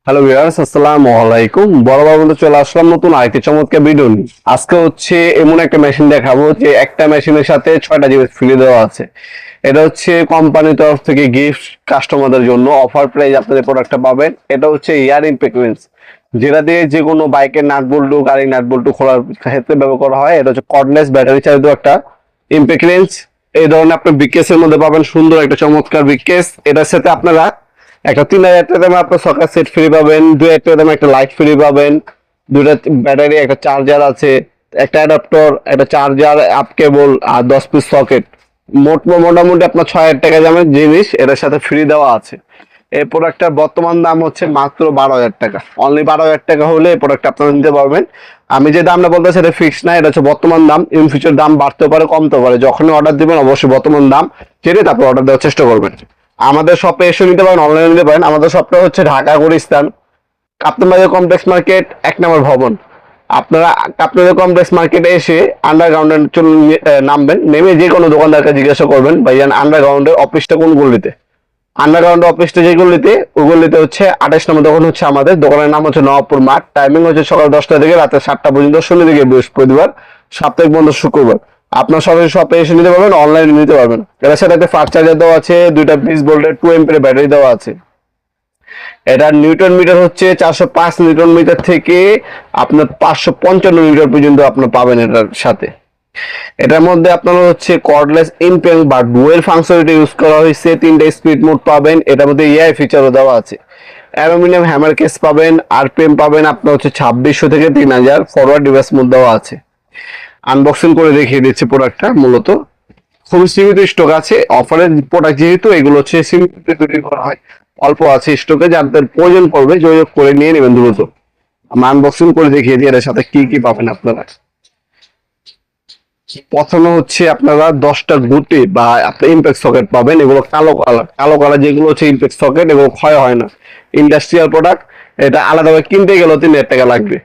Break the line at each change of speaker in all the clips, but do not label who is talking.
Hello viewers, আসসালামু আলাইকুম। বরাবর মতো চলে আসলাম নতুন আরেকটি চমৎকার ভিডিও নিয়ে। আজকে হচ্ছে এমন একটা মেশিন দেখাবো যে একটা মেশিনের সাথে 6টা জিবি ফ্রি দেওয়া আছে। এটা হচ্ছে কোম্পানির তরফ থেকে গিফট কাস্টমারদের জন্য অফার প্রাইস আপনাদের প্রোডাক্টটা পাবেন। এটা হচ্ছে ইয়ার ইম্পেকুয়েন্স, যেটা দিয়ে যে কোনো বাইকের নাট বল্টু গাড়ির নাট বল্টু খোলার ক্ষেত্রে ব্যবহার করা হয়। এটা হচ্ছে কর্ডলেস ব্যাটারি চালিত একটা ইম্পেকুয়েন্স। এই ধরনের আপনি বিকেসের মধ্যে পাবেন সুন্দর একটা চমৎকার বিকেস। এটার সাথে আপনারা একটা 3000 টাকা দামে আপনার সকেট সেট ফ্রি পাবেন, 2000 টাকা দামে একটা লাইট ফ্রি পাবেন, দুটা ব্যাটারি, একটা চার্জার আছে, একটা অ্যাডাপ্টর, একটা চার্জার, আপ কেবল আর 10 পিস সকেট। মোটামুটি আপনার 6000 টাকা দামের জিনিস এটার সাথে ফ্রি দেওয়া আছে। এই প্রোডাক্টটার বর্তমান দাম হচ্ছে মাত্র 12,000 টাকা। অনলি 12,000 টাকা হলে এই প্রোডাক্ট আপনারা নিতে পারবেন। আমি যে দামটা বলতে সেটা ফিক্স না, এটা হচ্ছে বর্তমান দাম। ইন ফিউচার দাম বাড়তেও পারে, কমতেও পারে। যখনই অর্ডার দিবেন অবশ্যই বর্তমান দাম জেনে তারপর অর্ডার দেওয়ার চেষ্টা করবেন। আমাদের শপে এসে নিতে পারেন, অনলাইনে নিতে পারেন। আমাদের শপটা হচ্ছে ঢাকা গুলিস্তান কাপ্তান বাজার কমপ্লেক্স মার্কেট 1 নম্বর ভবন। আপনারা কাপ্তান বাজার কমপ্লেক্স মার্কেটে এসে আন্ডারগ্রাউন্ডে নামবেন, নেমে যে কোনো দোকানদারকে জিজ্ঞাসা করবেন ভাইজান আন্ডারগ্রাউন্ডের অফিসটা কোন গলিতে। আন্ডারগ্রাউন্ড অফিসটা যে গলিতে, ওই গলিতে হচ্ছে 28 নম্বর দোকান হচ্ছে আমাদের। দোকানের নাম হচ্ছে নবাবপুর মাঠ। টাইমিং হচ্ছে সকাল 10টা থেকে রাতে 7টা পর্যন্ত, শনি থেকে বৃহস্পতিবার, সাপ্তাহিক বন্ধ শুক্রবার। আপনার সরাসরি শপে এসে নিতে পারবেন, অনলাইনে নিতে পারবেন। এর সাথে একটা ফাস্ট চার্জার দেওয়া আছে, 2টা 20 ভোল্টের 2 এম্পিয়ার ব্যাটারি দেওয়া আছে। এটার নিউটন মিটার হচ্ছে 405 নিউটন মিটার থেকে আপনার 555 মিটার পর্যন্ত আপনার পাবেন এটার সাথে। এটার মধ্যে আপনার হচ্ছে কর্ডলেস ইম্পেং বা ডুয়েল ফাংশনালিটি ইউজ করা হয়েছে। 3টা স্পিড মোড পাবেন। এটার মধ্যে এআই ফিচারও দেওয়া আছে। অ্যালুমিনিয়াম হ্যামার কেস পাবেন, আরপিএম পাবেন আপনার হচ্ছে 2600 থেকে 3000। ফরওয়ার্ড ডিভাইস মোড দেওয়া আছে। আনবক্সিং করে দেখিয়ে দিচ্ছে প্রোডাক্টটা। মূলত খুবই সীমিত স্টক আছে। অফারের প্রোডাক্ট যেহেতু এগুলো হচ্ছে সীমিত তৈরি করা হয়, অল্প আছে স্টকে। যাদের প্রয়োজন পড়বে যোগাযোগ করে নিয়ে নেবেন দ্রুত। আমরা আনবক্সিং করে দেখিয়ে দিই এর সাথে কি কি পাবেন আপনারা। প্রথমে হচ্ছে আপনারা 10টা গুটি বা আপনার ইম্প্যাক্ট সকেট পাবেন। এগুলো কালো কালার যেগুলো হচ্ছে ইম্প্যাক্ট সকেট, এগুলো ক্ষয় হয় না, ইন্ডাস্ট্রিয়াল প্রোডাক্ট। এটা আলাদাভাবে কিনতে গেলেও 3000 টাকা লাগবে।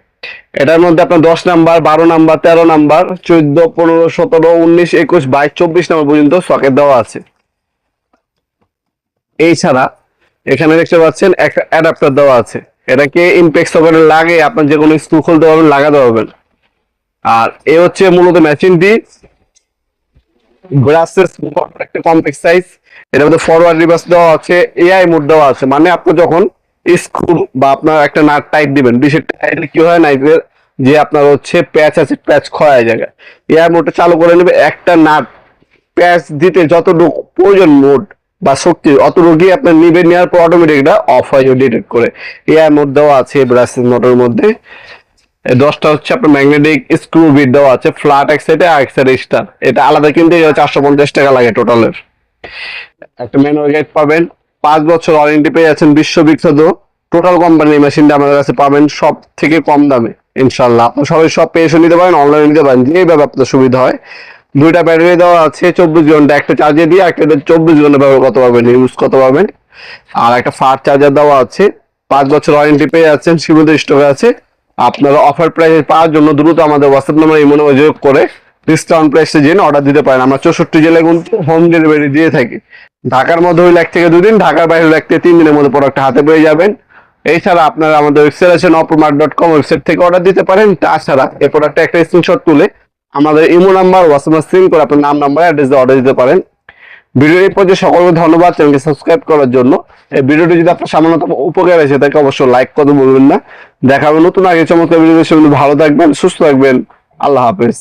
এটার মধ্যে আপনার 10 নাম্বার, 12 নাম্বার, 13 নাম্বার, 14, 15, 17, 19, 21, 22, 24 নাম্বার পর্যন্ত সকেট দেওয়া আছে। এই ছাড়া এখানে দেখতে পাচ্ছেন একটা অ্যাডাপ্টার দেওয়া আছে। এটাকে ইম্প্যাক্ট সকেটে লাগে আপনার যে কোনো স্ক্রু খুলতে পারবেন, লাগাতে পারবেন। আর এ হচ্ছে মূলত মেশিনটি ব্রাসেস একটা কমপ্লেক্স সাইজ। এটার মধ্যে ফরওয়ার্ড রিভার্স দেওয়া আছে, এআই মোড দেওয়া আছে। মানে আপনি যখন স্ক্রু বা আপনার একটা নাট টাইট দিবেন, বিশেষ টাইটলে কি হয় নাইটের যে আপনার হচ্ছে প্যাচ আছে, প্যাচ ক্ষয় জায়গায় এআই মোডটা চালু করে নেবে। একটা নাট প্যাচ দিতে যতটুকু প্রয়োজন মোড বা শক্তি অতটুকুই আপনার নিবে, নেওয়ার পর অটোমেটিক এটা অফ হয় ডিটেক্ট করে। এআই মোড দেওয়া আছে ব্রাসেস মোটরের মধ্যে। 10টা হচ্ছে আপনার ম্যাগনেটিক স্ক্রু বিট দেওয়া আছে, ফ্ল্যাট এক সাইডে আর এক সাইডে স্টার। এটা আলাদা কিনতে 450 টাকা লাগে টোটালের। একটা ম্যানুয়াল গাইড পাবেন। 5 বছর ওয়ারেন্টি পেয়ে যাচ্ছেন বিশ্ববিখ্যাত টোটাল কোম্পানির মেশিনটা আমাদের কাছে পাবেন সব থেকে কম দামে ইনশাল্লাহ। আপনার সবাই সব পেয়ে এসে নিতে পারেন, অনলাইনে নিতে পারেন, যেভাবে আপনার সুবিধা হয়। 2টা ব্যাটারি দেওয়া আছে 24 ঘন্টা, একটা চার্জে দিয়ে একটা 24 ঘন্টা ব্যবহার করতে পারবেন, ইউজ করতে পারবেন। আর একটা ফাস্ট চার্জার দেওয়া আছে। 5 বছর ওয়ারেন্টি পেয়ে যাচ্ছেন, সীমিত স্টক আছে। আপনারা অফার প্রাইসে পাওয়ার জন্য দ্রুত আমাদের হোয়াটসঅ্যাপ নাম্বার ইমোনে যোগ করে ডিসকাউন্ট প্রাইসে জেনে অর্ডার দিতে পারেন। আমরা 64 জেলায় কিন্তু হোম ডেলিভারি দিয়ে থাকি। ঢাকার মধ্যে হইলে 1 থেকে 2 দিন, ঢাকার বাইরে হইলে 1 থেকে 3 দিনের মধ্যে প্রোডাক্ট হাতে পেয়ে যাবেন। এছাড়া আপনারা আমাদের ওয়েবসাইট আছে nopmark.com, ওয়েবসাইট থেকে অর্ডার দিতে পারেন। তাছাড়া এই প্রোডাক্টটা একটা স্ক্রিনশট তুলে আমাদের ইমো নাম্বার হোয়াটসঅ্যাপে সিং করে আপনার নাম, নাম্বার, অ্যাড্রেস দিয়ে অর্ডার দিতে পারেন। ভিডিও এই পর্যন্ত সকলকে ধন্যবাদ চ্যানেলকে সাবস্ক্রাইব করার জন্য। এই ভিডিওটি যদি আপনার সামান্যতম উপকার হয়েছে তাকে অবশ্যই লাইক করতে বলবেন না। দেখা হবে নতুন আগে চমৎকার ভিডিও। ভালো থাকবেন, সুস্থ থাকবেন। আল্লাহ হাফেজ।